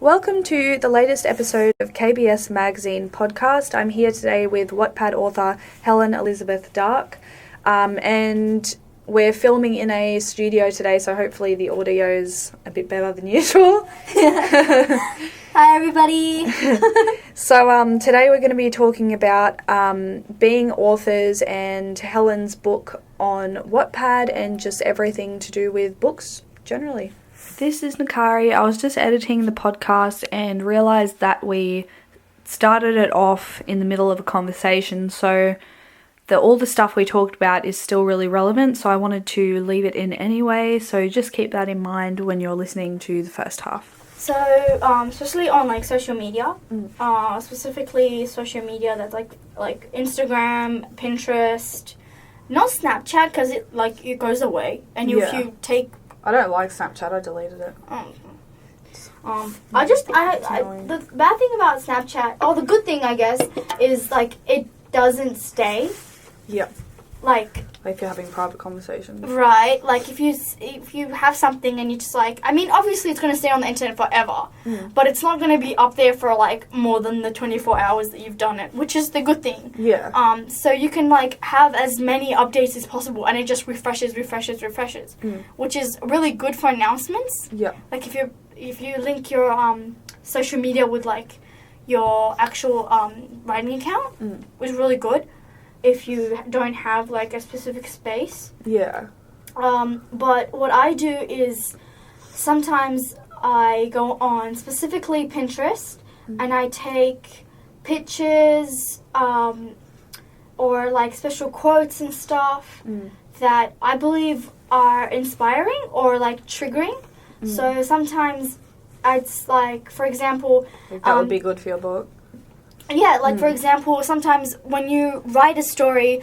Welcome to the latest episode of KBS Magazine podcast. I'm here today with Wattpad author Helen Elizabeth Dark, and we're filming in a studio today, so hopefully the audio's a bit better than usual. Hi everybody! So today we're going to be talking about being authors and Helen's book on Wattpad and just everything to do with books generally. This is Nakari. I was just editing the podcast and realised that we started it off in the middle of a conversation, so all the stuff we talked about is still really relevant, so I wanted to leave it in anyway, so just keep that in mind when you're listening to the first half. So, especially on social media, specifically social media that's like Instagram, Pinterest, not Snapchat because it goes away, and if you take I don't like Snapchat. I deleted it. The bad thing about Snapchat, the good thing I guess, is it doesn't stay. Yep. Like you're having private conversations. Right. If you have something and you just obviously it's going to stay on the internet forever, but it's not going to be up there for more than the 24 hours that you've done it, which is the good thing. Yeah. So you can have as many updates as possible, and it just refreshes, which is really good for announcements. Yeah. If you link your social media with your actual writing account, which is really good. If you don't have a specific space. Yeah. But what I do is sometimes I go on specifically Pinterest and I take pictures or special quotes and stuff that I believe are inspiring or triggering. So sometimes it's for example... that would be good for your book. Yeah, for example, sometimes when you write a story,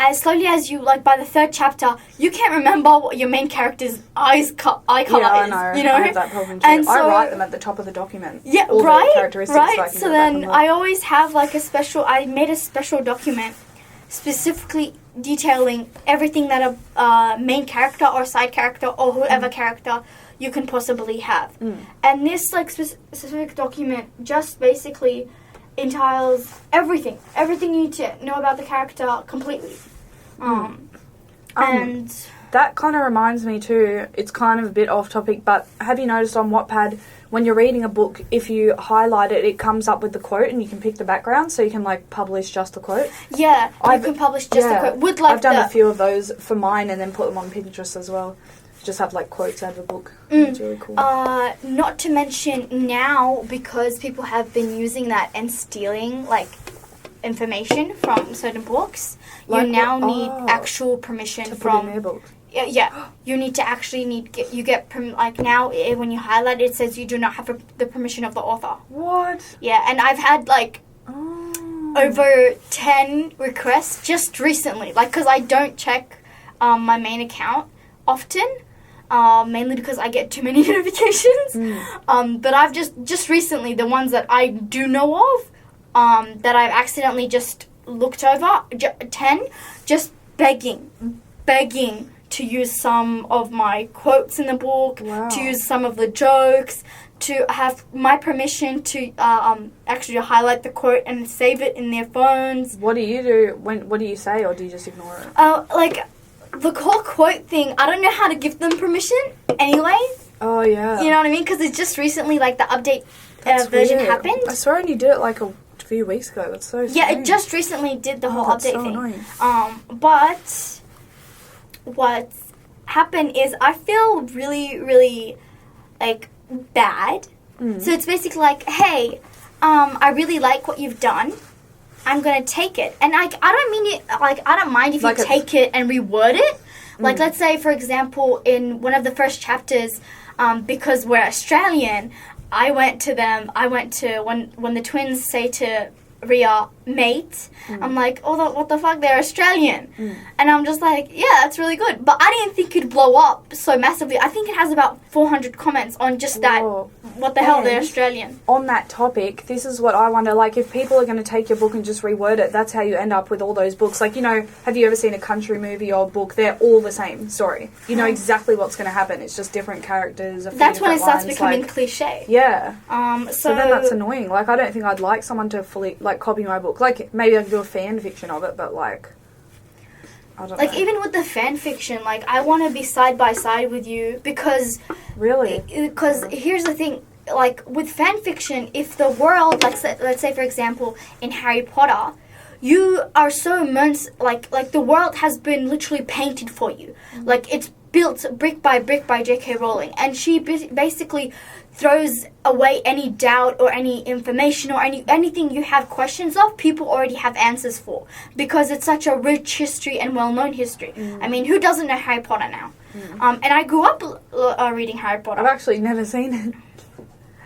as slowly as you, by the third chapter, you can't remember what your main character's eye color is. I know. You know? I have that problem too. And so, I write them at the top of the document. Yeah, all right? The characteristics Right? So, so then I always have, I made a special document specifically detailing everything that a main character or side character or whoever character you can possibly have. And this, specific document just basically... entails everything you need to know about the character completely. And that kind of reminds me too, it's kind of a bit off topic, but have you noticed on Wattpad, when you're reading a book, if you highlight it, it comes up with the quote and you can pick the background, so you can publish just the quote? Yeah, you can publish just the quote. With I've done a few of those for mine and then put them on Pinterest as well. Just have quotes out of a book. It's really cool. Not to mention now, because people have been using that and stealing information from certain books, you now need actual permission to from put in their books. Yeah, you need to actually now when you highlight it says you do not have the permission of the author. What? Yeah, and I've had over 10 requests just recently, because I don't check my main account often. Mainly because I get too many notifications. But I've just recently, the ones that I do know of, that I've accidentally just looked over, 10, just begging to use some of my quotes in the book, to use some of the jokes, to have my permission to actually highlight the quote and save it in their phones. What do you do? What do you say, or do you just ignore it? The whole quote thing, I don't know how to give them permission anyway. Oh, yeah. You know what I mean? Because it's just recently, the update version happened. I swear you did it, a few weeks ago. That's so strange. Yeah, it just recently did the whole update so thing. Annoying. But what's happened is I feel really, really, bad. So it's basically hey, I really like what you've done. I'm going to take it. And I don't mean it, I don't mind if you take it and reword it. Let's say, for example, in one of the first chapters, because we're Australian, I went to when the twins say to Ria, mate. I'm like, oh, what the fuck? They're Australian. And I'm just like, yeah, that's really good. But I didn't think it'd blow up so massively. I think it has about 400 comments on just that. Whoa. What the hell? They're Australian. On that topic, this is what I wonder. Like, if people are going to take your book and just reword it, that's how you end up with all those books. Like, you know, have you ever seen a country movie or book? They're all the same story. You know exactly what's going to happen. It's just different characters. That's when it starts becoming cliche. Yeah. So then that's annoying. Like, I don't think I'd like someone to fully, like, copy my book. Like, maybe I could do a fan fiction of it, but, like, I don't know. Like, even with the fan fiction, like, I want to be side by side with you because... Really? Because here's the thing. Like, with fan fiction, if the world, like, let's say, for example, in Harry Potter, you are so immersed, like the world has been literally painted for you. Like, it's built brick by J.K. Rowling. And she basically throws away any doubt or any information or anything you have questions of, people already have answers for. Because it's such a rich history and well-known history. I mean, who doesn't know Harry Potter now? And I grew up reading Harry Potter. I've actually never seen it.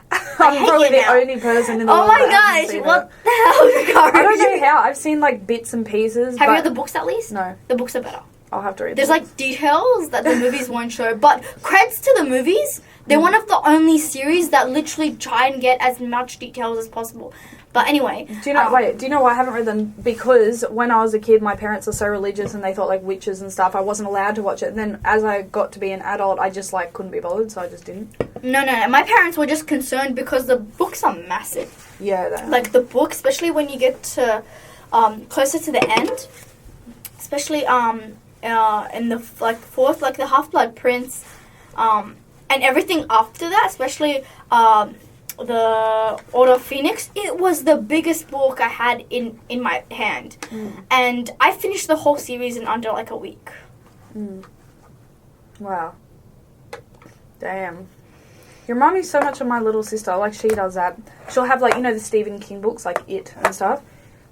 I I'm probably the now. only person in the Oh world my that hasn't gosh, seen what it. the hell? I don't know how. I've seen, like, bits and pieces. Have you but read the books at least? No. The books are better. I'll have to read There's them. like details that the movies won't show, but creds to the movies. They're one of the only series that literally try and get as much details as possible. But anyway, Do you know why I haven't read them? Because when I was a kid, my parents are so religious and they thought, like, witches and stuff. I wasn't allowed to watch it. And then as I got to be an adult, I just, like, couldn't be bothered, so I just didn't. No. My parents were just concerned because the books are massive. Yeah, they are. Like, the book, especially when you get to closer to the end, especially in the fourth, like the Half-Blood Prince, and everything after that, especially the Order of Phoenix, it was the biggest book I had in my hand. And I finished the whole series in under like a week. Wow. Damn. You remind me so much of my little sister. Like, she does that. She'll have, like, you know, the Stephen King books, like It and stuff.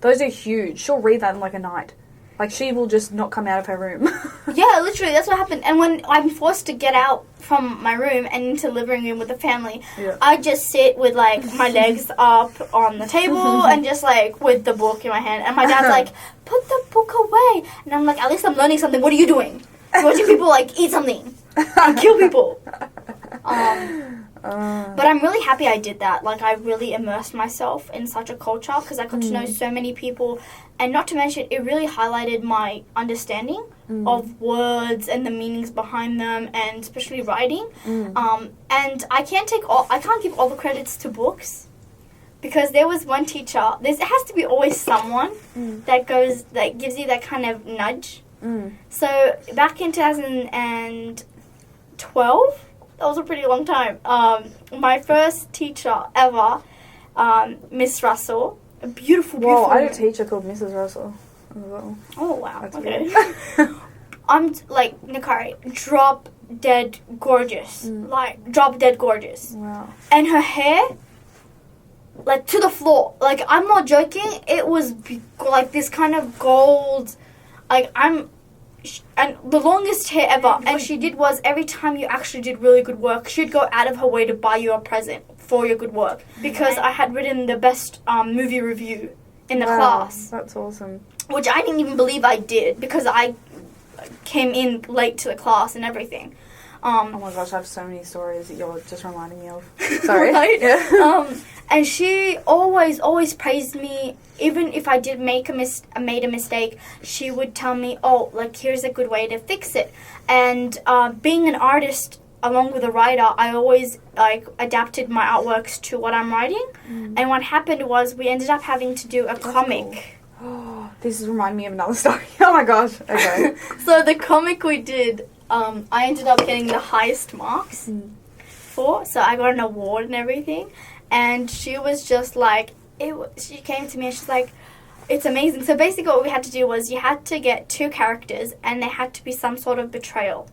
Those are huge. She'll read that in, like, a night. Like, she will just not come out of her room. Yeah, literally, that's what happened. And when I'm forced to get out from my room and into the living room with the family, I just sit with, like, my legs up on the table and just, like, with the book in my hand. And my dad's like, put the book away. And I'm like, at least I'm learning something. What are you doing? You're watching people, like, eat something and kill people. But I'm really happy I did that. Like, I really immersed myself in such a culture because I got to know so many people. And not to mention, it really highlighted my understanding of words and the meanings behind them, and especially writing. And I can't give all the credits to books because there was one teacher. It has to be always someone that gives you that kind of nudge. So back in 2012. That was a pretty long time. My first teacher ever, Miss Russell, a beautiful. Whoa, I had a teacher called Mrs. Russell as well. Oh, wow. That's okay. weird. I'm, like, Nakari, drop dead gorgeous. Like, drop dead gorgeous. Wow. And her hair, like, to the floor. Like, I'm not joking. It was, like, this kind of gold, like, and the longest hair ever. And what she did was, every time you actually did really good work, she'd go out of her way to buy you a present for your good work. Because I had written the best movie review in the class. That's awesome. Which I didn't even believe I did, because I came in late to the class and everything. Oh my gosh, I have so many stories that you're just reminding me of. Sorry. Right? Yeah. And she always praised me. Even if I did made a mistake, she would tell me, oh, like, here's a good way to fix it. And being an artist along with a writer, I always, like, adapted my artworks to what I'm writing. And what happened was we ended up having to do a comic. Cool. This is reminding me of another story. Oh my gosh. Okay. So the comic we did, I ended up getting the highest marks for. So I got an award and everything. And she was just like, she came to me and she's like, it's amazing. So basically what we had to do was you had to get 2 characters and there had to be some sort of betrayal.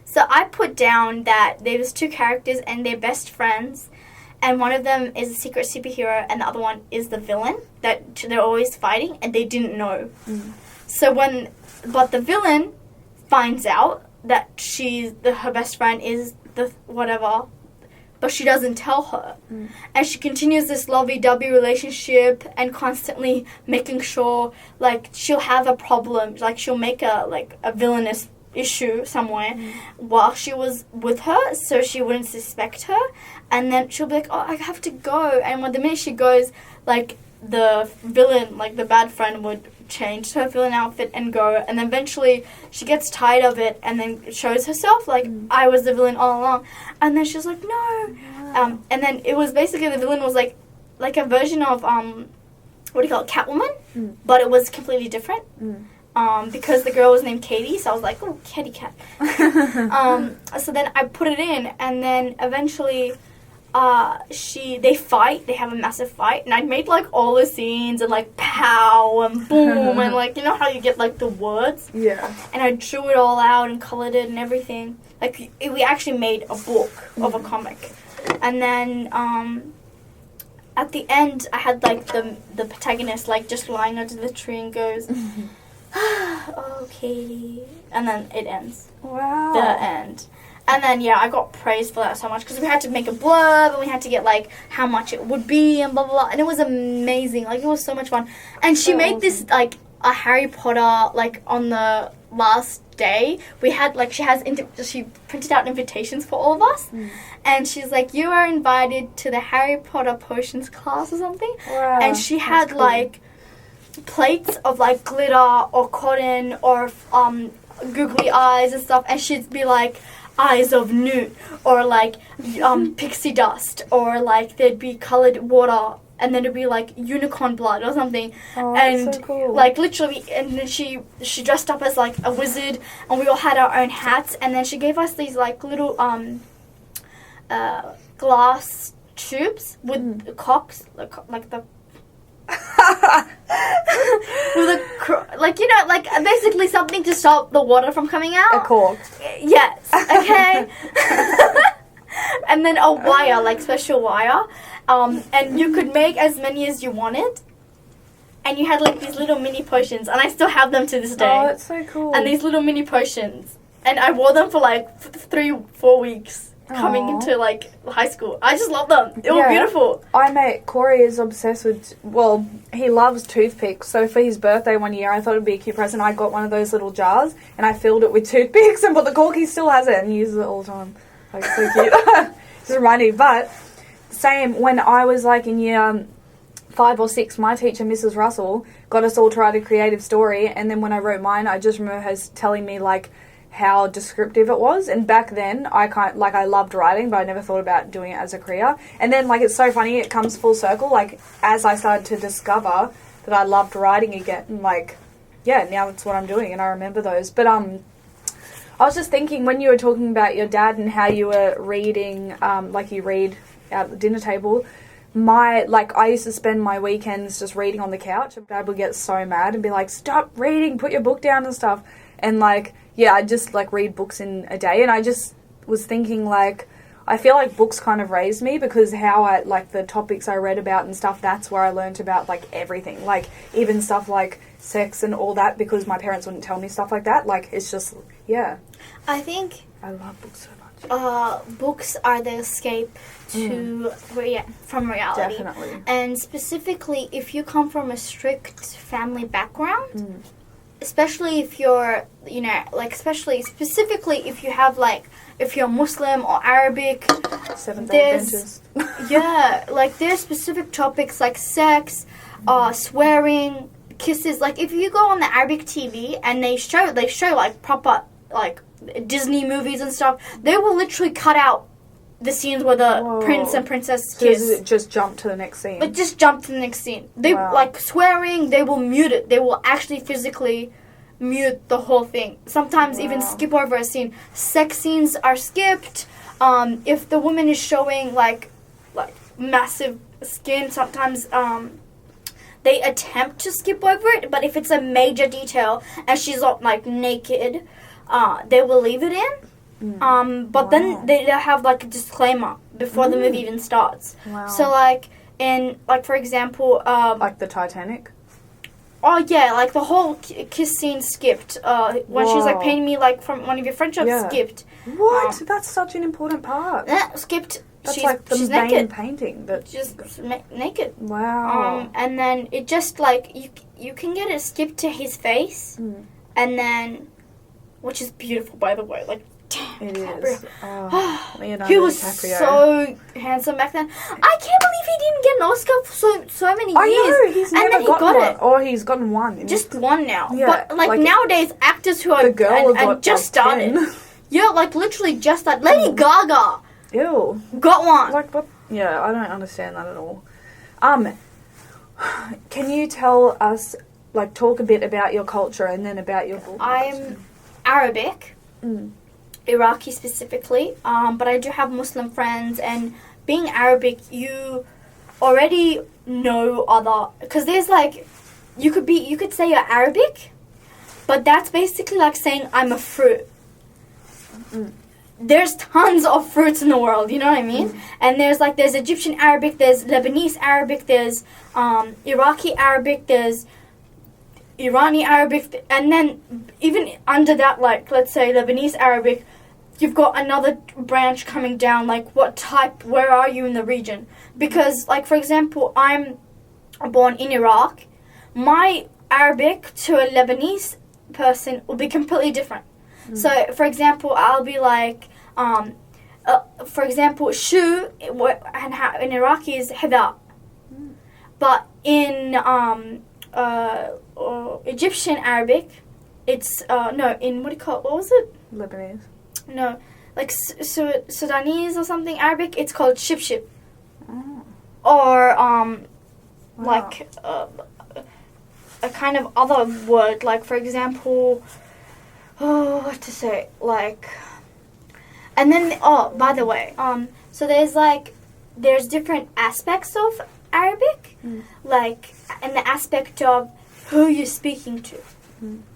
So I put down that there was 2 characters and they're best friends. And one of them is a secret superhero and the other one is the villain that they're always fighting and they didn't know. So but the villain finds out that her best friend is the whatever, but she doesn't tell her. And she continues this lovey-dovey relationship and constantly making sure, like, she'll have a problem. Like, she'll make a villainous issue somewhere while she was with her so she wouldn't suspect her. And then she'll be like, oh, I have to go. And when the minute she goes, like, the villain, like, the bad friend would change her villain outfit and go. And then eventually she gets tired of it and then shows herself, like, I was the villain all along. And then she's like, no. And then it was basically the villain was like a version of, what do you call it, Catwoman? But it was completely different. Because the girl was named Katie, so I was like, oh, kitty cat. So then I put it in, and then eventually they fight. They have a massive fight, and I made, like, all the scenes, and, like, pow, and boom, and, like, you know how you get, like, the words? Yeah. And I drew it all out and colored it and everything. Like, we actually made a book of a comic. And then, at the end, I had, like, the protagonist, like, just lying under the tree and goes... oh, Katie. And then it ends. Wow. The end. And then, yeah, I got praised for that so much because we had to make a blurb and we had to get, like, how much it would be and blah, blah, blah. And it was amazing. Like, it was so much fun. And she made this, like, a Harry Potter, like, on the last day. We had, like, she printed out invitations for all of us. And she's like, you are invited to the Harry Potter potions class or something. Wow. And she had, cool. like... plates of, like, glitter or cotton or googly eyes and stuff, and she'd be like eyes of newt or like pixie dust, or like there'd be colored water, and then it'd be like unicorn blood or something. And so cool. Like literally, and then she dressed up as like a wizard, and we all had our own hats, and then she gave us these like little glass tubes with cocks, like the with like, you know, like basically something to stop the water from coming out. A cork. Yes. Okay. And then a wire, like special wire, and you could make as many as you wanted. And you had like these little mini potions, and I still have them to this day. Oh, that's so cool. And these little mini potions, and I wore them for like 3-4 weeks. Coming into like high school, I just love them. They were beautiful. Corey is obsessed with. Well, he loves toothpicks. So for his birthday one year, I thought it'd be a cute present. I got one of those little jars and I filled it with toothpicks and put the cork. He still has it and uses it all the time. Like, so cute. Just reminded me. But same when I was like in year 5 or 6, my teacher, Mrs. Russell, got us all to write a creative story. And then when I wrote mine, I just remember her telling me like how descriptive it was. And back then I loved writing, but I never thought about doing it as a career. And then like it's so funny, it comes full circle, like as I started to discover that I loved writing again, and like now it's what I'm doing, and I remember those. But I was just thinking when you were talking about your dad and how you were reading, like you read at the dinner table, I used to spend my weekends just reading on the couch. Dad would get so mad and be like, stop reading, put your book down and stuff. And like I just like read books in a day, and I just was thinking like I feel like books kind of raised me, because how I like the topics I read about and stuff, that's where I learned about like everything, like even stuff like sex and all that, because my parents wouldn't tell me stuff like that. Like it's just I think I love books so much. Books are the escape to from reality. Definitely. And specifically if you come from a strict family background, especially if you're, you know, like specifically if you have like, if you're Muslim or Arabic, Seventh-day Adventist. Like there's specific topics like sex, swearing, kisses. Like if you go on the Arabic TV and they show like proper like Disney movies and stuff, they will literally cut out the scenes where the prince and princess kiss. Does it just jump to the next scene? But just jump to the next scene. They like swearing, they will mute it. They will actually physically mute the whole thing. Sometimes even skip over a scene. Sex scenes are skipped. If the woman is showing like massive skin, sometimes they attempt to skip over it. But if it's a major detail and she's like naked, they will leave it in. But then they'll have like a disclaimer before the movie even starts. So like in for example, like the Titanic. Oh yeah, like the whole kiss scene skipped. When she's like painting me like from one of your friendships skipped. What? That's such an important part. Skipped. That's like the she's main naked. painting. That Just naked. wow. And then it just like you can get it skipped to his face, and then, which is beautiful by the way. Like, damn, It DiCaprio. is. Oh, Leonardo He was DiCaprio. so handsome back then. I can't believe he didn't get an Oscar for so many years. I know, he's and never then he gotten got one. it. Or he's gotten one. Just one now. Yeah, But like like, nowadays, actors who are the girl and got just like started. 10. Yeah, like literally just started. Lady Gaga Ew. got one. Like what? Yeah, I don't understand that at all. Can you tell us, like, talk a bit about your culture and then about your book? I'm Arabic, Iraqi specifically, but I do have Muslim friends, and being Arabic, you already know other, because there's like, you could say you're Arabic, but that's basically like saying I'm a fruit. There's tons of fruits in the world, you know what I mean? And there's Egyptian Arabic, there's Lebanese Arabic, there's Iraqi Arabic, there's Irani Arabic, and then even under that, like, let's say Lebanese Arabic, you've got another branch coming down, like, what type, where are you in the region? Because, like, for example, I'm born in Iraq. My Arabic to a Lebanese person will be completely different. So, for example, I'll be like, for example, shu in Iraqi is hida. But in Egyptian Arabic, it's, no, in, what was it? Lebanese. No, like Sudanese or something Arabic, it's called ship. Oh. Or, Wow. like, a kind of other word, like, for example, what to say, like, and then, by the way, so there's different aspects of Arabic, like, in the aspect of who you're speaking to.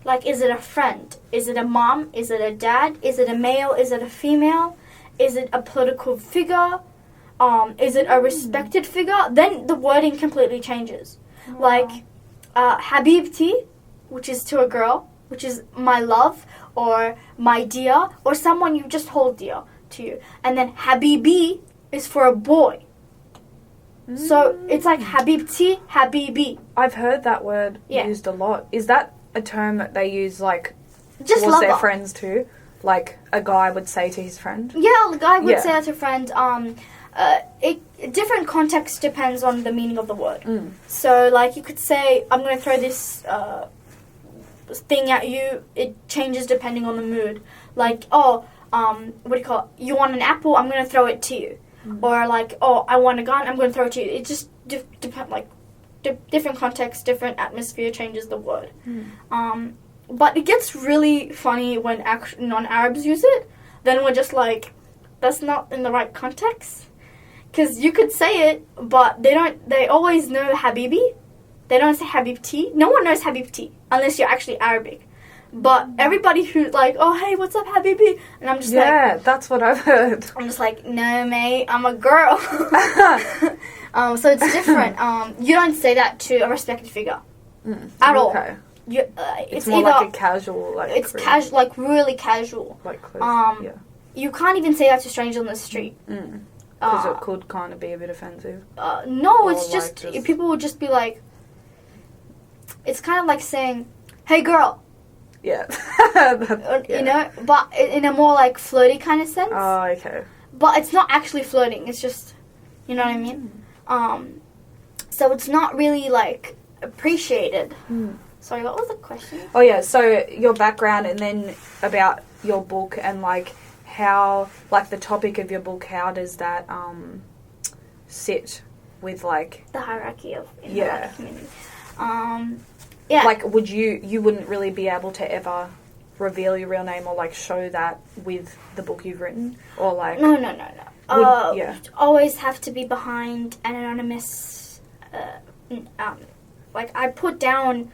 Like, is it a friend? Is it a mom? Is it a dad? Is it a male? Is it a female? Is it a political figure? Is it a respected figure? Then the wording completely changes. Wow. Like, Habibti, which is to a girl, which is my love, or my dear, or someone you just hold dear to you. And then Habibi is for a boy. So it's like Habibti, Habibi. I've heard that word Yeah. used a lot. Is that a term that they use, like, Just towards their lover. friends too? Like, a guy would say to his friend? Yeah, I would Yeah. say that to a friend. Different context depends on the meaning of the word. So, like, you could say, I'm going to throw this thing at you. It changes depending on the mood. Like, what do you call it? You want an apple? I'm going to throw it to you. Or, like, I want a gun? I'm going to throw it to you. It just depends, like, different context, different atmosphere changes the word. But it gets really funny when non-Arabs use it. Then we're just like, that's not in the right context. Because you could say it, but they always know Habibi. They don't say Habibti. No one knows Habibti unless you're actually Arabic. But everybody who's like, oh, hey, what's up, Habibi? And I'm just Yeah, that's what I've heard. I'm just like, no, mate, I'm a girl. So it's different. You don't say that to a respected figure at all. Okay. It's more either like a casual, like... it's casual, like really casual. Like, close, yeah. You can't even say that to strangers on the street. Because it could kind of be a bit offensive. No, Or it's like just people would just be like, it's kind of like saying, hey girl. Yeah. You know, but in a more like flirty kind of sense. Oh, okay. But it's not actually flirting, it's just, you know what I mean? So it's not really like appreciated. Sorry, what was the question? Oh, yeah, so your background and then about your book and, like, how, like, the topic of your book, how does that sit with, like... The hierarchy of in the Yeah. Iraqi community. Yeah. Like, you wouldn't really be able to ever reveal your real name or, like, show that with the book you've written? Or, like... No. Yeah. You always have to be behind an anonymous... like, I put down...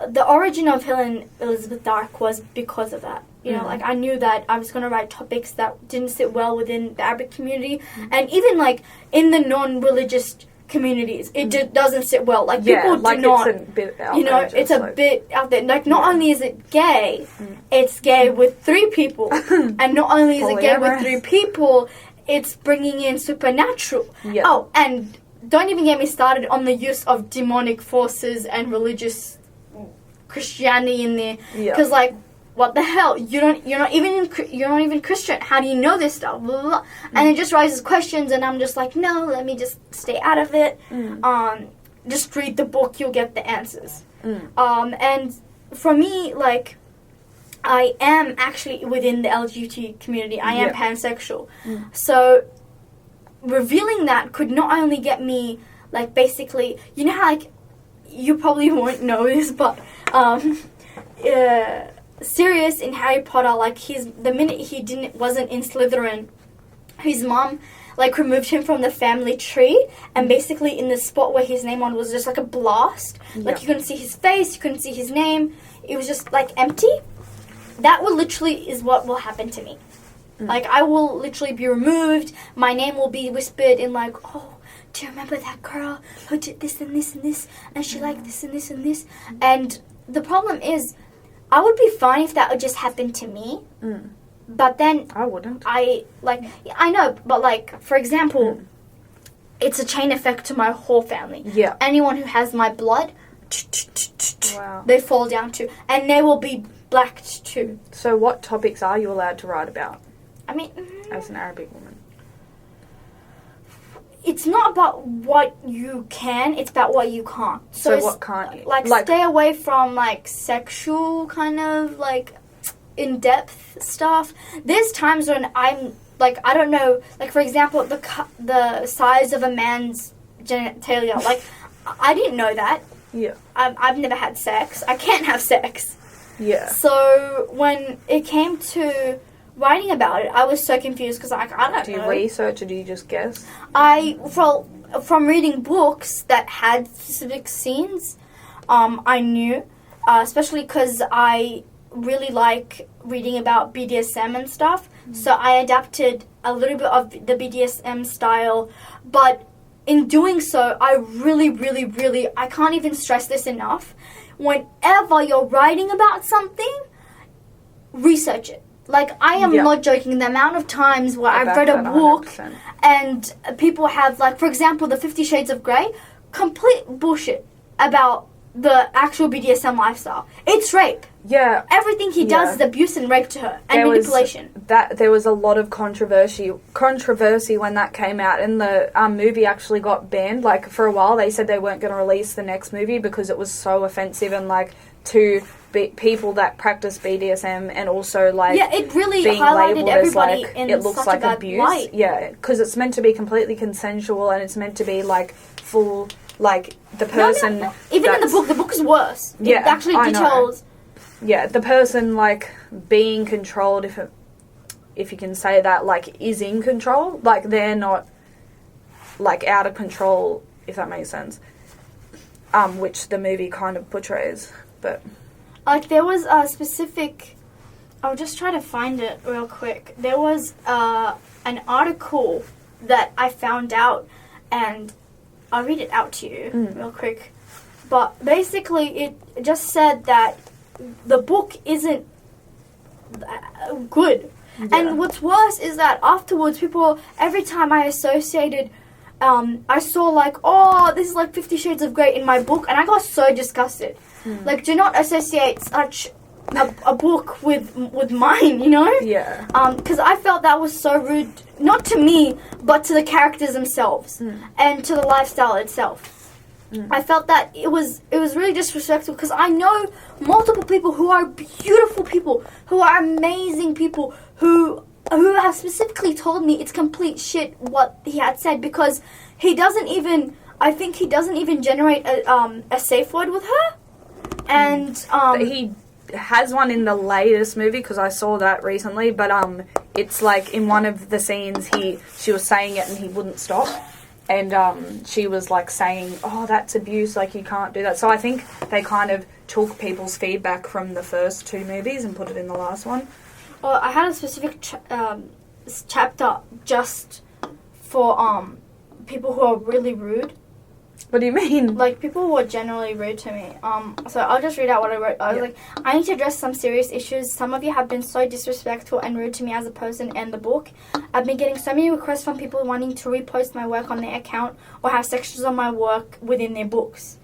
the origin of Helen Elizabeth Dark was because of that. You know, like, I knew that I was going to write topics that didn't sit well within the Arabic community. And even, like, in the non-religious communities, it doesn't sit well. Like, people like do not... it's a bit outrageous, you know, it's a bit out there. Like, not only is it gay, it's gay with 3 people. And not only is it gay with 3 people, it's bringing in supernatural. Yeah. Oh, and don't even get me started on the use of demonic forces and religious Christianity in there. Yeah. Because like, what the hell? You're not even Christian. How do you know this stuff? Blah, blah, blah. And it just raises questions, and I'm just like, no, let me just stay out of it. Just read the book, you'll get the answers. And for me, like, I am actually within the LGBT community. I am pansexual. So revealing that could not only get me, like, basically, you know how, like, you probably won't know this, but Sirius in Harry Potter, like, the minute he wasn't in Slytherin, his mom, like, removed him from the family tree, and basically in the spot where his name on was just like a blast. Like, you couldn't see his face, you couldn't see his name, it was just like empty. That will literally is what will happen to me. Like, I will literally be removed, my name will be whispered in, like, oh, do you remember that girl who did this and this and this, and she liked this and this and this? And the problem is, I would be fine if that would just happen to me, but then I wouldn't. I know, but, like, for example, it's a chain effect to my whole family. Yeah. Anyone who has my blood, Wow. they fall down to, and they will be blacked too. So what topics are you allowed to write about I mean, as an Arabic woman? it's not about what you can, it's about what you can't. So what can't you? Like, stay away from, like, sexual kind of, like, in-depth stuff. There's times when I'm, like, I don't know, like, for example, the size of a man's genitalia. Like, I didn't know that. Yeah. I've never had sex. I can't have sex. Yeah. So when it came to writing about it, I was so confused because, like, I don't know. Do you research or do you just guess? From reading books that had specific scenes, I knew, especially because I really like reading about BDSM and stuff. So I adapted a little bit of the BDSM style, but in doing so, I really, really, really, I can't even stress this enough. Whenever you're writing about something, research it. Like, I am not joking. The amount of times where I've read a book 100%. and people have, like, for example, the 50 Shades of Grey, complete bullshit about the actual BDSM lifestyle. It's rape. Yeah. Everything he does is abuse and rape to her and manipulation. There was a lot of controversy when that came out, and the movie actually got banned. Like, for a while, they said they weren't going to release the next movie because it was so offensive and, like, to people that practice BDSM, and also, like, it really being highlighted labeled everybody as, like, in it looks such like a bad abuse. light. Yeah, because it's meant to be completely consensual, and it's meant to be, like, full, like, the person. No. Even in the book is worse. Yeah, it actually I know. details. Yeah, the person, like, being controlled, if you can say that, like, is in control. Like, they're not, like, out of control, if that makes sense. Which the movie kind of portrays, but... Like, there was a specific... I'll just try to find it real quick. There was an article that I found out, and I'll read it out to you real quick. But basically, it just said that the book isn't good. Yeah. And what's worse is that afterwards, people, every time I associated, I saw, like, oh, this is like 50 Shades of Grey in my book, and I got so disgusted. Like, do not associate such a book with mine, you know? Yeah. Because I felt that was so rude, not to me, but to the characters themselves, and to the lifestyle itself. I felt that it was really disrespectful, because I know multiple people who are beautiful people, who are amazing people, who have specifically told me it's complete shit what he had said, because he doesn't even generate a safe word with her. And he has one in the latest movie, because I saw that recently, but it's like in one of the scenes she was saying it and he wouldn't stop, and she was like saying, oh, that's abuse, like, you can't do that. So I think they kind of took people's feedback from the first two movies and put it in the last one. Well, I had a specific chapter just for people who are really rude. What do you mean? Like, people were generally rude to me. So I'll just read out what I wrote. I was like, I need to address some serious issues. Some of you have been so disrespectful and rude to me as a person and the book. I've been getting so many requests from people wanting to repost my work on their account or have sections of my work within their books.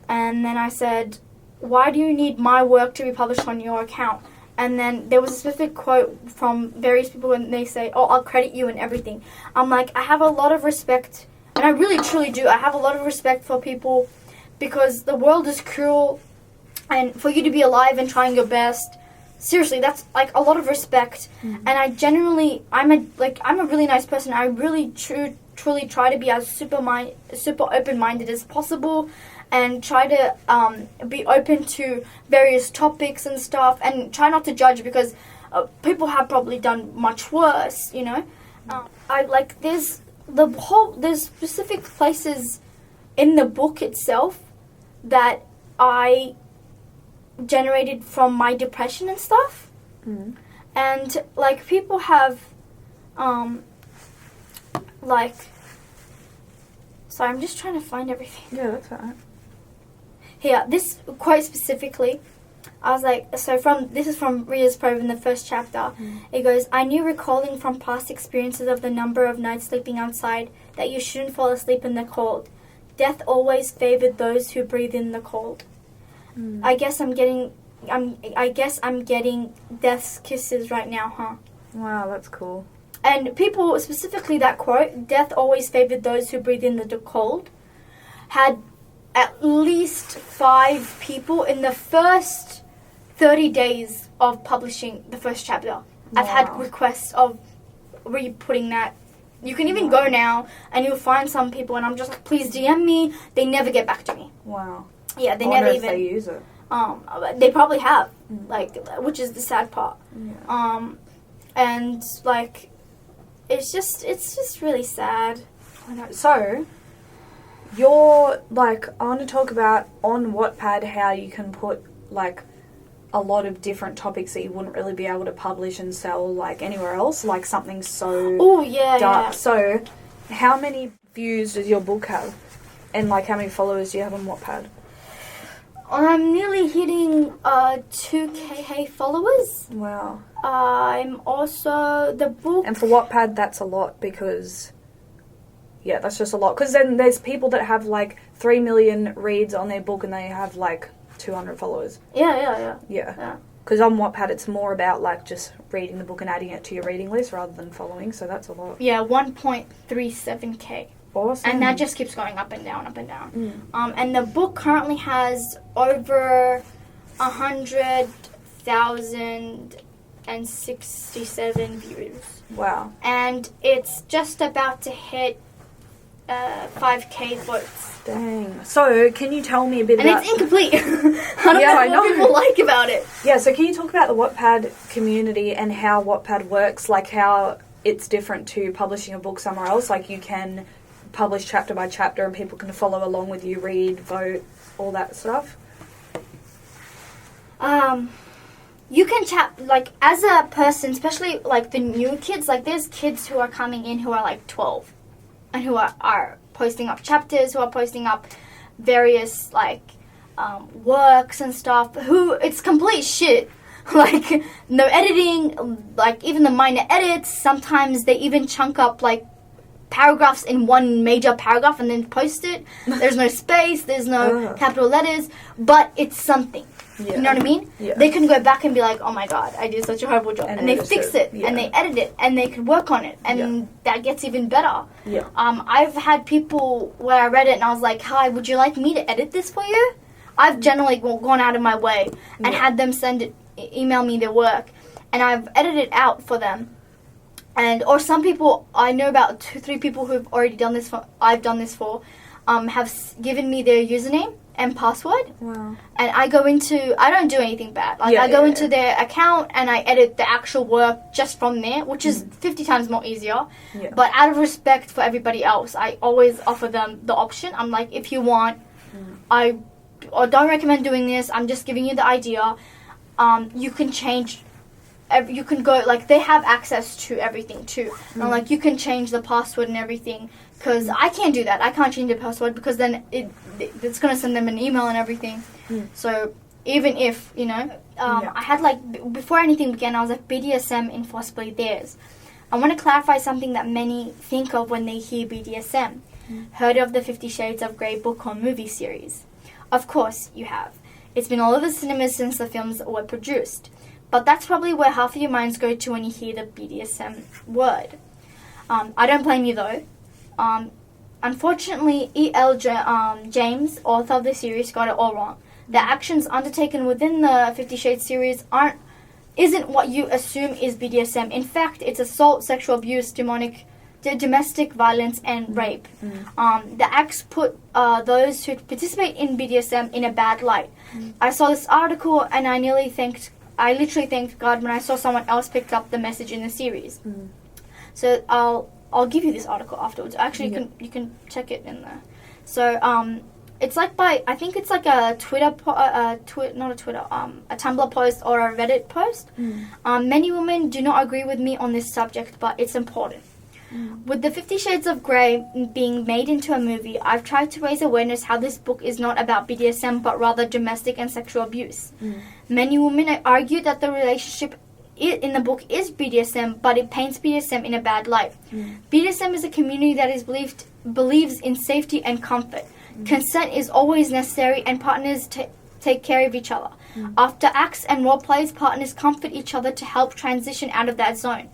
And then I said, why do you need my work to be published on your account? And then there was a specific quote from various people and they say, oh, I'll credit you and everything. I'm like, I have a lot of respect. And I really, truly do. I have a lot of respect for people because the world is cruel. And for you to be alive and trying your best, seriously, that's like a lot of respect. And I genuinely, I'm a really nice person. I really, truly try to be as super open-minded as possible and try to be open to various topics and stuff and try not to judge because people have probably done much worse, you know. There's specific places in the book itself that I generated from my depression and stuff. And like people have sorry, I'm just trying to find everything. Yeah, that's alright. Here, this quote specifically, I was like, this is from Ria's Probe in the first chapter. It goes, I knew recalling from past experiences of the number of nights sleeping outside that you shouldn't fall asleep in the cold. Death always favored those who breathe in the cold. I guess I'm getting death's kisses right now, huh? Wow, that's cool. And people, specifically that quote, death always favored those who breathe in the cold, had at least 5 people in the first 30 days of publishing the first chapter. Wow. I've had requests of re-putting that. You can even go now and you'll find some people and I'm just like, please DM me. They never get back to me. Wow. Yeah, they I never wonder even. if they use it. They probably have, which is the sad part. Yeah. And like, it's just really sad. I know. So, you're like, I want to talk about on Wattpad how you can put like a lot of different topics that you wouldn't really be able to publish and sell like anywhere else, like something so dark. Yeah. So, how many views does your book have? And like, how many followers do you have on Wattpad? I'm nearly hitting 2K followers. Wow. I'm also the book. And for Wattpad, that's a lot because, yeah, that's just a lot. Because then there's people that have like 3 million reads on their book and they have like 200 followers. Yeah. Because on Wattpad, it's more about like just reading the book and adding it to your reading list rather than following. So that's a lot. Yeah, 1.37K. Awesome. And that just keeps going up and down, up and down. And the book currently has over 100,067 views. Wow. And it's just about to hit 5K votes. Dang. So, can you tell me a bit and about... it's incomplete. I don't know what people like about it. Yeah, so can you talk about the Wattpad community and how Wattpad works? Like, how it's different to publishing a book somewhere else? Like, you can publish chapter by chapter and people can follow along with you, read, vote, all that stuff? You can chat, like, as a person, especially, like, the new kids, like, there's kids who are coming in who are, like, 12 and who are posting up chapters, who are posting up various, like, works and stuff, who, it's complete shit. Like, no editing, like, even the minor edits, sometimes they even chunk up, like, paragraphs in one major paragraph and then post it. There's no space, there's no capital letters, but it's something. Yeah. You know what I mean? Yeah. They can go back and be like, oh my god, I did such a horrible job. And they fix it, and they edit it, and they can work on it, and that gets even better. Yeah. I've had people where I read it and I was like, hi, would you like me to edit this for you? I've generally gone out of my way and had them email me their work, and I've edited it out for them. Or some people, I know about 2-3 people who've already done this I've done this for, have given me their username and password. Wow. And I don't do anything bad. Like, I go into their account and I edit the actual work just from there, which is 50 times more easier. Yeah. But out of respect for everybody else, I always offer them the option. I'm like, if you want, I don't recommend doing this. I'm just giving you the idea. You can change... You can go, like, they have access to everything too. And, like, you can change the password and everything Because I can't do that. I can't change the password because then it's going to send them an email and everything. So even if, I had before anything began, I was like, BDSM in forcibly theirs. I want to clarify something that many think of when they hear BDSM. Heard of the 50 Shades of Grey book or movie series? Of course you have. It's been all over cinemas since the films were produced. But that's probably where half of your minds go to when you hear the BDSM word. I don't blame you though. Unfortunately, E.L. James, author of the series, got it all wrong. The actions undertaken within the 50 Shades series isn't what you assume is BDSM. In fact, it's assault, sexual abuse, domestic violence, and rape. The acts put those who participate in BDSM in a bad light. I saw this article and I literally thanked God when I saw someone else picked up the message in the series. So I'll give you this article afterwards. Actually, you can check it in there. So it's like I think it's like a Twitter, a Tumblr post or a Reddit post. Many women do not agree with me on this subject, but it's important. With the 50 Shades of Grey being made into a movie, I've tried to raise awareness how this book is not about BDSM, but rather domestic and sexual abuse. Many women argue that the relationship in the book is BDSM, but it paints BDSM in a bad light. BDSM is a community that believes in safety and comfort. Consent is always necessary, and partners take care of each other. After acts and role plays, partners comfort each other to help transition out of that zone.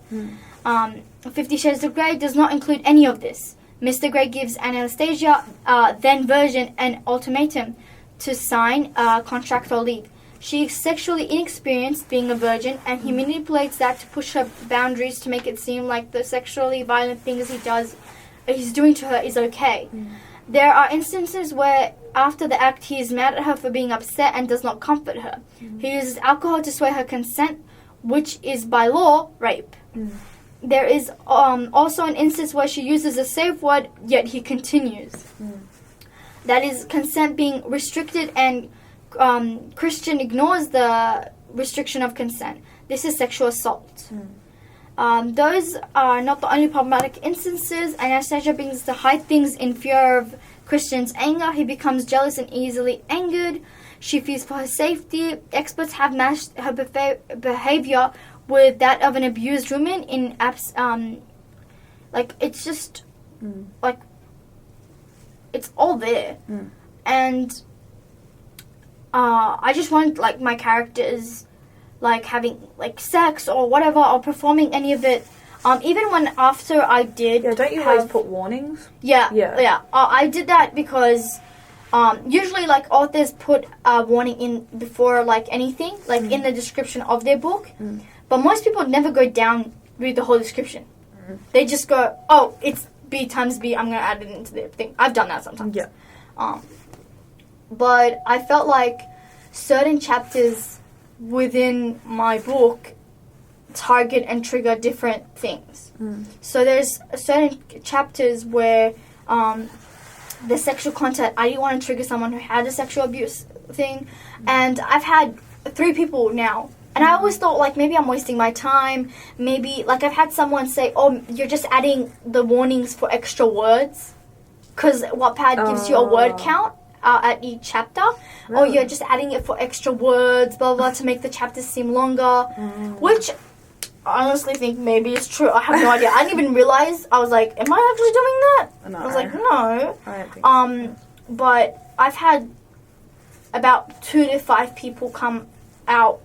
50 Shades of Grey does not include any of this. Mr. Grey gives Anastasia, then Virgin, an ultimatum to sign a contract or leave. She is sexually inexperienced, being a virgin, and he manipulates that to push her boundaries to make it seem like the sexually violent things he's doing to her is okay. There are instances where after the act he is mad at her for being upset and does not comfort her. He uses alcohol to sway her consent, which is by law rape. There is also an instance where she uses a safe word, yet he continues. That is consent being restricted, and Christian ignores the restriction of consent. This is sexual assault. Those are not the only problematic instances. Anastasia begins to hide things in fear of Christian's anger. He becomes jealous and easily angered. She fears for her safety. Experts have matched her behavior with that of an abused woman in it's just it's all there. And I just want my characters having sex or whatever, or performing any of it. Even when after I did, don't you always put warnings? Yeah. I did that because usually authors put a warning in before anything, in the description of their book. But most people never go down read the whole description. They just go, oh, it's B times B, I'm gonna add it into their thing. I've done that sometimes. But I felt like certain chapters within my book target and trigger different things. So there's certain chapters where the sexual content, I didn't want to trigger someone who had a sexual abuse thing. And I've had 3 people now. And I always thought, maybe I'm wasting my time. Maybe, I've had someone say, oh, you're just adding the warnings for extra words. Because Wattpad gives you a word count at each chapter. Really? Or you're just adding it for extra words, blah, blah, to make the chapters seem longer. Which I honestly think maybe it's true. I have no idea. I didn't even realize. I was like, am I actually doing that? No. I was like, no. I don't think so. But I've had about 2 to 5 people come out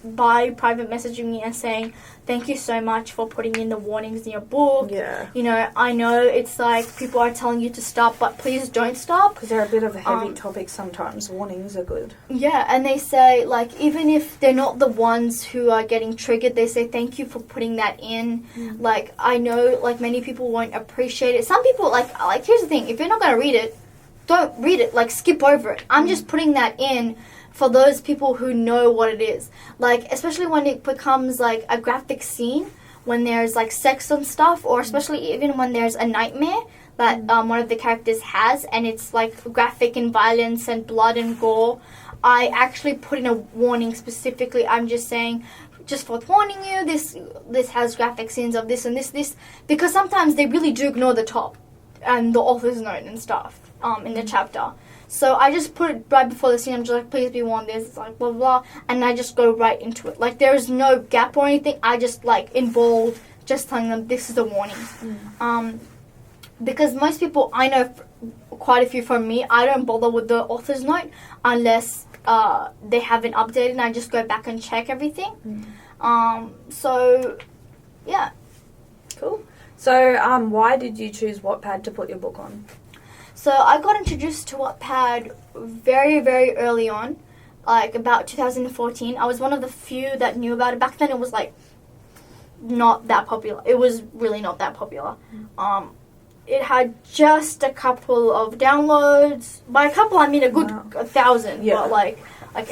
by private messaging me and saying, thank you so much for putting in the warnings in your book. I know it's people are telling you to stop, but please don't stop. Because they're a bit of a heavy topic sometimes. Warnings are good. Yeah, and they say, even if they're not the ones who are getting triggered, they say, thank you for putting that in. I know, many people won't appreciate it. Some people, here's the thing. If you're not going to read it, don't read it. Skip over it. I'm just putting that in for those people who know what it is. Especially when it becomes, a graphic scene, when there's, sex and stuff, or especially even when there's a nightmare that one of the characters has, and it's, graphic and violence and blood and gore. I actually put in a warning specifically. I'm just saying, just for warning you, this has graphic scenes of this and this, because sometimes they really do ignore the top. and the author's note and stuff in the chapter. So I just put it right before the scene. I'm just like, please be warned, there's like blah, blah, blah. And I just go right into it. Like, there is no gap or anything. I just, like, in bold, just telling them this is the warning. Because most people, I know quite a few from me, I don't bother with the author's note unless they haven't updated, and I just go back and check everything. So, yeah. Cool. So, why did you choose Wattpad to put your book on? So I got introduced to Wattpad very, very early on, like about 2014. I was one of the few that knew about it. Back then it was like not that popular. It was really not that popular. It had just a couple of downloads. By a couple, I mean a good 1,000. Yeah. But like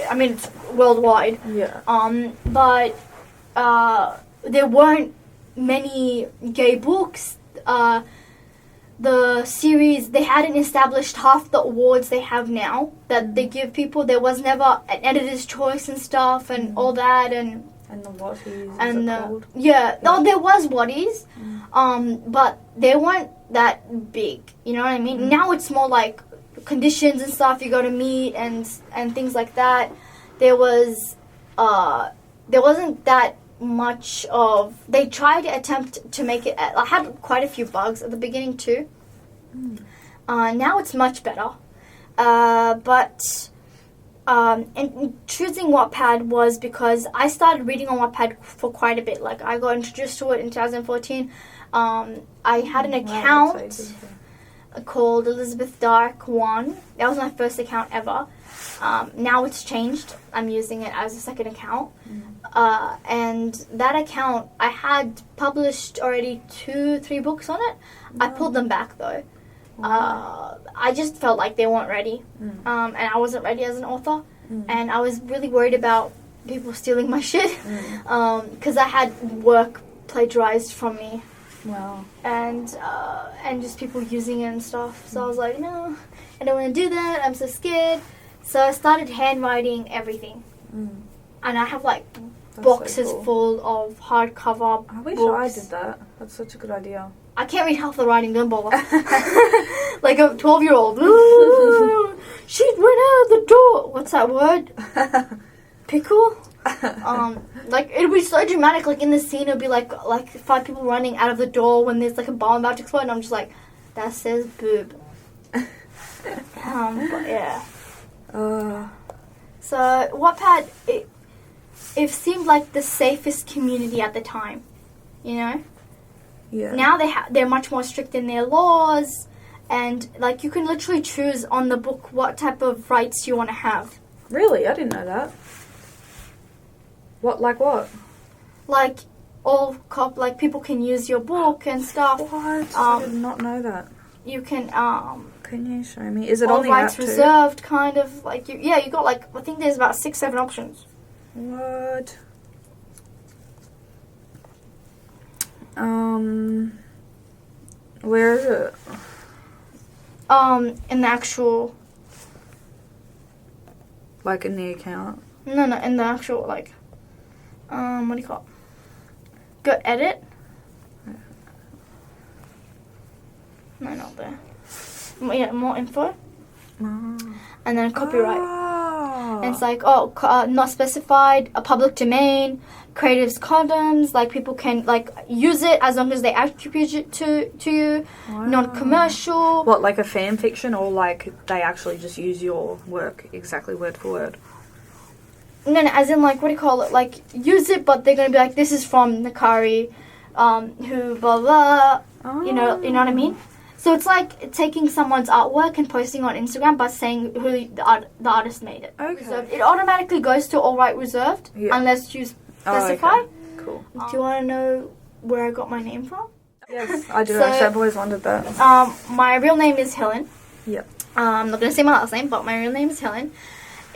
I mean, it's worldwide. Yeah. But there weren't many gay books. The series, they hadn't established half the awards they have now that they give people. There was never an editor's choice and stuff and all that, and the Watties, and called? Yeah, no, there was Watties, but they weren't that big. You know what I mean? Now it's more like conditions and stuff you got to meet and things like that. There wasn't that much of. They tried to attempt to make it. I had quite a few bugs at the beginning too. Now it's much better, but and choosing Wattpad was because I started reading on Wattpad for quite a bit. Like, I got introduced to it in 2014. I had an account called Elizabeth Dark 1. That was my first account ever. Now it's changed. I'm using it as a second account. And that account, I had published already 2-3 books on it. I pulled them back though. I just felt like they weren't ready. And I wasn't ready as an author. And I was really worried about people stealing my shit. Because I had work plagiarized from me. Wow. And just people using it and stuff. So I was like, no, I don't want to do that. I'm so scared. So I started handwriting everything. And I have like boxes so cool. full of hardcover I wish books. I did that. That's such a good idea. I can't read half the writing, don't bother. Like a 12-year-old. She went out the door. What's that word? Pickle? Like, it would be so dramatic. Like, in the scene, it would be like 5 people running out of the door when there's like a bomb about to explode. And I'm just like, that says boob. But yeah. So, Wattpad, it seemed like the safest community at the time. You know? Yeah. Now they're much more strict in their laws, and like you can literally choose on the book what type of rights you want to have. Really? I didn't know that. What? Like what? Like like people can use your book and stuff. What? I did not know that. You can Can you show me? Is it all on the rights app too? reserved, kind of like you got like I think there's about 6-7 options. What? Where is it? In the actual. Like in the account? No, in the actual like. What do you call it? Go edit. No, not there. Yeah, more info. And then copyright. And it's like, not specified, a public domain, creatives condoms, like people can like use it as long as they attribute it to you, non-commercial. What, like a fan fiction, or like they actually just use your work exactly word for word? No, as in like, what do you call it? Like, use it, but they're going to be like, this is from Nakari, who blah blah, you know what I mean? So it's like taking someone's artwork and posting on Instagram but saying who the artist made it. Okay. So it automatically goes to all right reserved unless you specify. Oh, okay. Cool. Do you want to know where I got my name from? Yes, I do. So, Actually, I've always wondered that. My real name is Helen. Yep. I'm not going to say my last name, but my real name is Helen.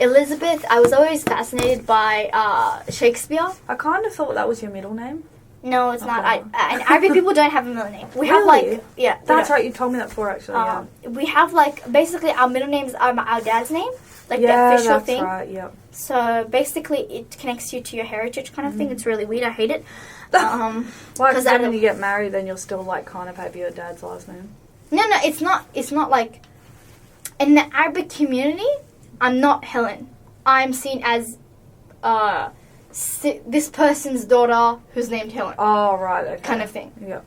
Elizabeth, I was always fascinated by Shakespeare. I kind of thought that was your middle name. No, it's not. And Arabic people don't have a middle name. We have Really? That's right. right. You told me that before, actually. We have like basically our middle names are our dad's name, like the official that's thing. right. Yep. So basically, it connects you to your heritage kind of thing. It's really weird. I hate it. Well, because when you get married, then you'll still like kind of have your dad's last name. No, it's not. It's not like in the Arabic community. I'm not Helen. I'm seen as this person's daughter who's named Helen. Oh, right. Okay. Kind of thing. Yeah.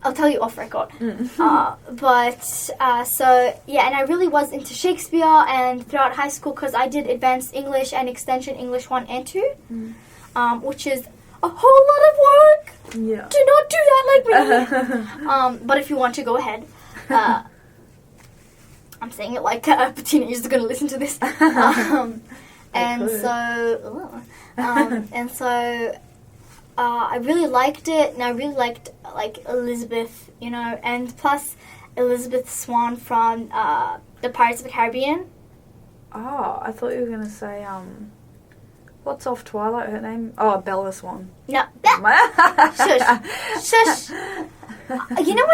I'll tell you off record. So yeah, and I really was into Shakespeare and throughout high school because I did advanced English and extension English 1 and 2, which is a whole lot of work. Yeah. Do not do that like me. But if you want to, go ahead. I'm saying it like a teenager's going to listen to this. I really liked it, and I really liked like Elizabeth, and plus Elizabeth Swan from the Pirates of the Caribbean. Oh, I thought you were going to say, what's off Twilight, her name? Oh, Bella Swan. No. Shush. You know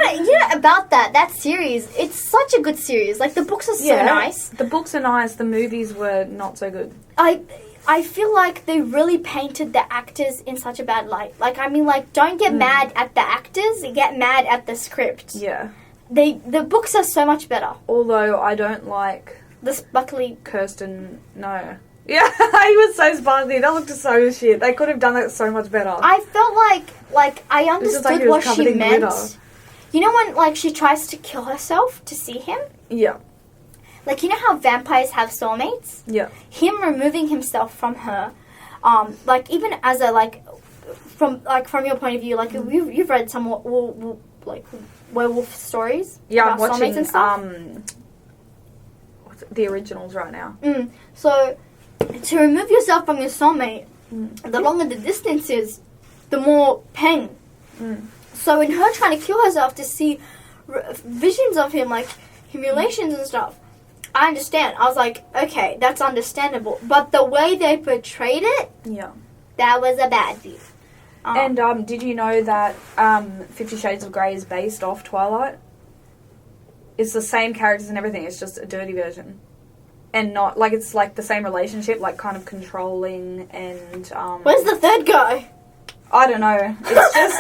about that series, it's such a good series. Like, the books are so nice. The books are nice, the movies were not so good. I feel like they really painted the actors in such a bad light. Like, I mean, like, don't get mad at the actors, get mad at the script. Yeah. The books are so much better. Although I don't like... The sparkly... Kirsten... No. Yeah, he was so sparkly. That looked so shit. They could have done that so much better. I felt like I understood what she meant. Glitter. You know when, like, she tries to kill herself to see him? Yeah. Like, you know how vampires have soulmates? Yeah. Him removing himself from her, like, even as a, like, from your point of view, like, you've read some, like, werewolf stories? Yeah, about I'm watching, soulmates and stuff? the originals right now. So, to remove yourself from your soulmate, the longer the distance is, the more pain. So, in her trying to kill herself to see visions of him, like, humiliations and stuff, I understand. I was like, okay, that's understandable. But the way they portrayed it, that was a bad view. And did you know that 50 Shades of Grey is based off Twilight? It's the same characters and everything. It's just a dirty version. And not, like, it's like the same relationship, like kind of controlling and... Where's the third guy? I don't know. It's just,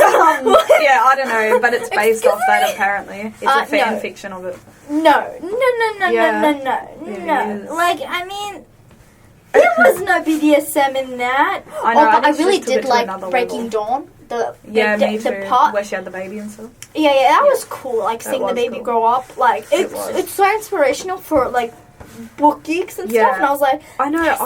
yeah, I don't know. But it's based off that, apparently. It's a fan fiction of it. No. Like, I mean, there was no BDSM in that. I know. But I really did like Breaking Dawn. Me too. The part where she had the baby and stuff. Yeah, that was cool. Like, seeing the baby grow up. Like, it's so inspirational for, like, book geeks and stuff. And I was like, I know.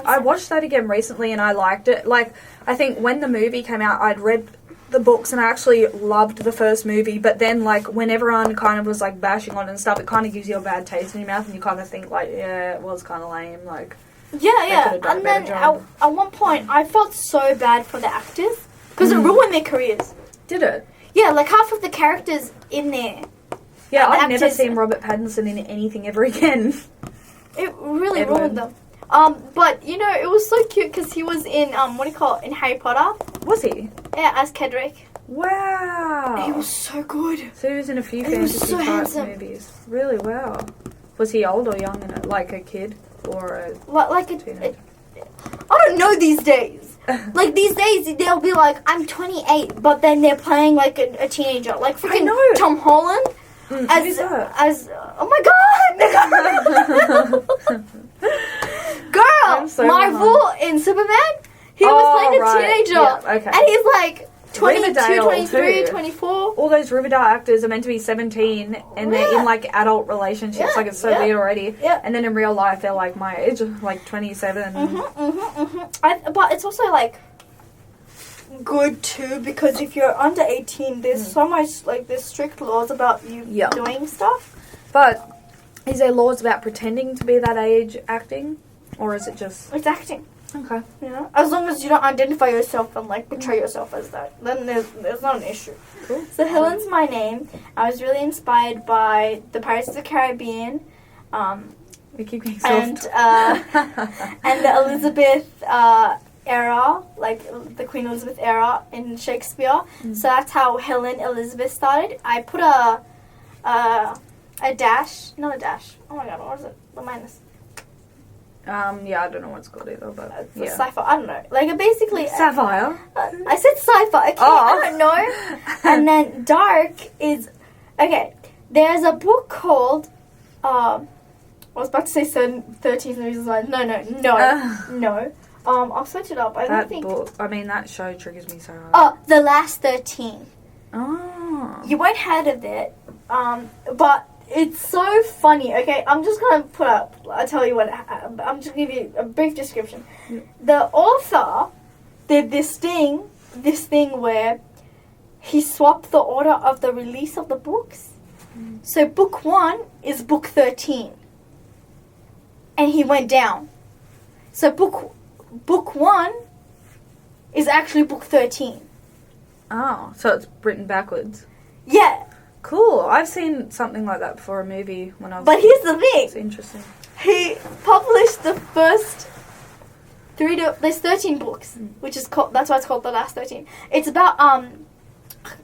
I watched that again recently and I liked it. Like, I think when the movie came out, I'd read the books and I actually loved the first movie, but then, like, when everyone kind of was, like, bashing on it and stuff, it kind of gives you a bad taste in your mouth and you kind of think, like, yeah, it was kind of lame, like... Yeah. And then at one point, I felt so bad for the actors because it ruined their careers. Did it? Yeah, like, half of the characters in there... Yeah, I've never seen Robert Pattinson in anything ever again. It really ruined them. But, it was so cute because he was in, in Harry Potter. Was he? Yeah, as Cedric. Wow. He was so good. So he was in a few fantasy type movies. Really, wow. Was he old or young in it? Like a kid or a teenager? I don't know these days. Like, these days, they'll be like, I'm 28, but then they're playing, like, a teenager. Like, freaking Tom Holland. As oh my god, girl, so Marvel in Superman, he was playing a teenager, and he's like 22, 23, 24. All those Riverdale actors are meant to be 17, and they're in, like, adult relationships. Like, it's so weird already. And then in real life, they're, like, my age, like 27. But it's also, like, good too, because if you're under 18, there's so much, like, there's strict laws about you doing stuff. But is there laws about pretending to be that age acting, or is it just... It's acting. Okay. As long as you don't identify yourself and, like, portray yourself as that, then there's not an issue. Cool. So Helen's my name. I was really inspired by the Pirates of the Caribbean, We keep getting soft. and the Elizabeth era, like the Queen Elizabeth era in Shakespeare. So that's how Helen Elizabeth started. I put a dash, not a dash. Oh my god, what was it? The minus. Yeah, I don't know what it's called either, but it's cipher. I don't know. Like, basically Sapphire. I said cipher. Okay, I don't know. And then dark is Okay, there's a book called, I was about to say 13 Reasons Why. No. I'll search it up. That show triggers me so hard. Oh, The Last 13. Oh. You won't heard of it, but it's so funny. Okay, I'm just gonna I'll tell you what. I'm just gonna give you a brief description. Yeah. The author did this thing where he swapped the order of the release of the books. So book 1 is book 13, and he went down. So book 1 is actually book 13. Oh, so it's written backwards. Yeah. Cool. I've seen something like that before, a movie when I was. But here's the thing. It's interesting. He published the first there's 13 books, which is called. That's why it's called The Last 13. It's about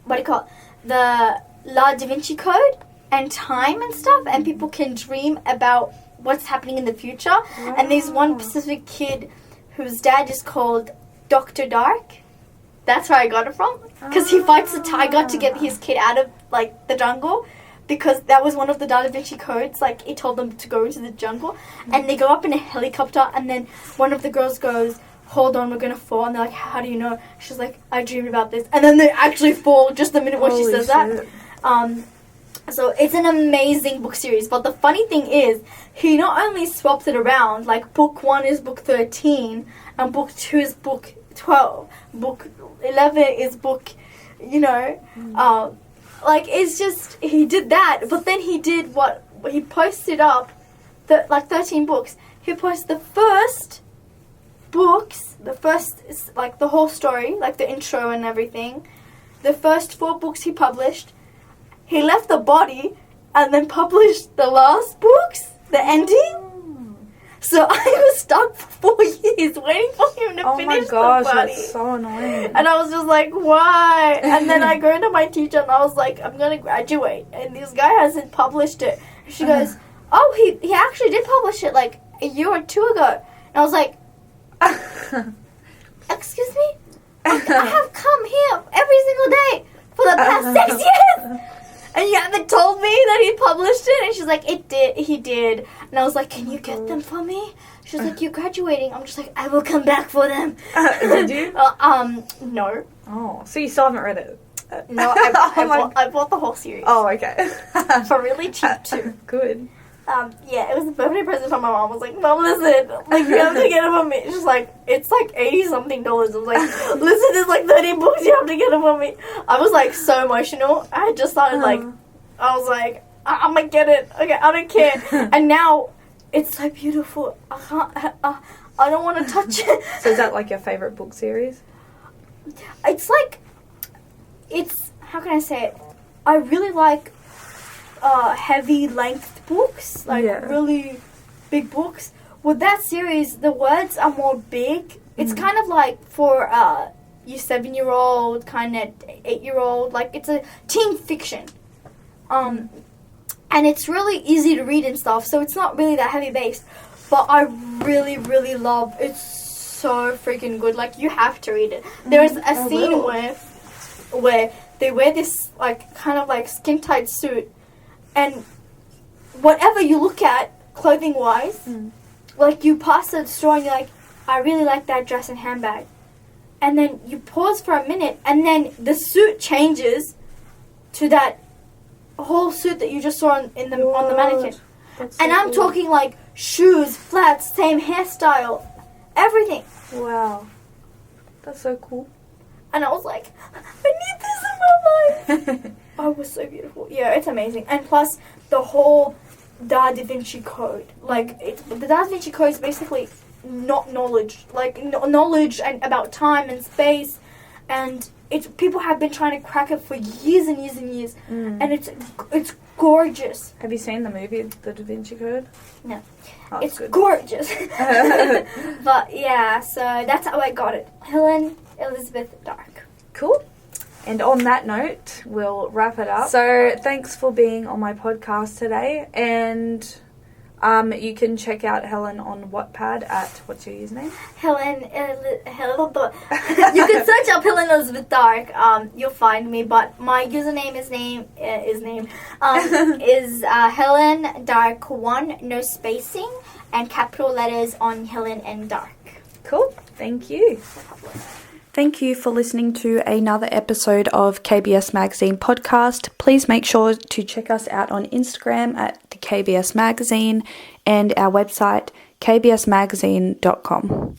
what do you call it? The La Da Vinci Code and time and stuff, and people can dream about what's happening in the future. Wow. And there's one specific kid whose dad is called Dr. Dark. That's where I got it from. Because he fights the tiger to get his kid out of, like, the jungle. Because that was one of the Da Vinci codes. Like, it told them to go into the jungle. And they go up in a helicopter. And then one of the girls goes, hold on, we're going to fall. And they're like, how do you know? She's like, I dreamed about this. And then they actually fall just the minute when she says that. So it's an amazing book series. But the funny thing is, he not only swapped it around. Like, book 1 is book 13. And book 2 is book 12. Book 11 is book, like, it's just, he did that, but then he did he posted up, 13 books. He posted the first books, like, the whole story, like, the intro and everything. The first 4 books he published. He left the body, and then published the last books, the ending. So I was stuck for 4 years waiting for him to finish the body. Oh my gosh, that's so annoying. And I was just like, why? And then I go to my teacher and I was like, I'm going to graduate. And this guy hasn't published it. And she goes, oh, he actually did publish it like a year or 2 ago. And I was like, excuse me? I have come here every single day for the past 6 years. And you haven't told me that he published it? And she's like, he did. And I was like, can you get them for me? She's like, you're graduating. I'm just like, I will come back for them. Did you? No. Oh, so you still haven't read it? No, I bought the whole series. Oh, okay. For really cheap too. Good. Yeah, it was a birthday present from my mom. I was like, Mom, listen, like, you have to get it for me. She's like, it's like $80-something. I was like, listen, there's like 30 books, you have to get it for me. I was like so emotional. I had just started I was like, I'm gonna get it. Okay, I don't care. And now it's so beautiful. I don't want to touch it. So is that like your favorite book series? It's like, how can I say it? I really like heavy length books, like really big books. With that series, the words are more big. It's kind of like for you 7-year-old, kind of 8-year-old, like it's a teen fiction. And it's really easy to read and stuff, so it's not really that heavy based. But I really, really love it. It's so freaking good. Like, you have to read it. There's a scene where they wear this like kind of like skin tight suit, and whatever you look at clothing wise, like you pass the store and you're like, I really like that dress and handbag, and then you pause for a minute, and then the suit changes to that whole suit that you just saw on the mannequin. That's so and I'm cool. talking like shoes, flats, same hairstyle, everything. Wow. That's so cool. And I was like, I need this in my life. Oh, it was so beautiful. Yeah, it's amazing. And plus, the whole Da Vinci Code. Like, the Da Vinci Code is basically not knowledge. Like, knowledge and about time and space. And people have been trying to crack it for years and years and years. And it's gorgeous. Have you seen the movie, The Da Vinci Code? No. Oh, it's good. gorgeous. But, yeah, so that's how I got it. Helen Elizabeth Dark. Cool. And on that note, we'll wrap it up. So thanks for being on my podcast today. And You can check out Helen on Wattpad at, what's your username? Helen. You can search up Helen Elizabeth Dark. You'll find me. But my username is Helen Dark 1, no spacing, and capital letters on Helen and Dark. Cool. Thank you. Thank you for listening to another episode of KBS Magazine podcast. Please make sure to check us out on Instagram at the KBS Magazine and our website kbsmagazine.com.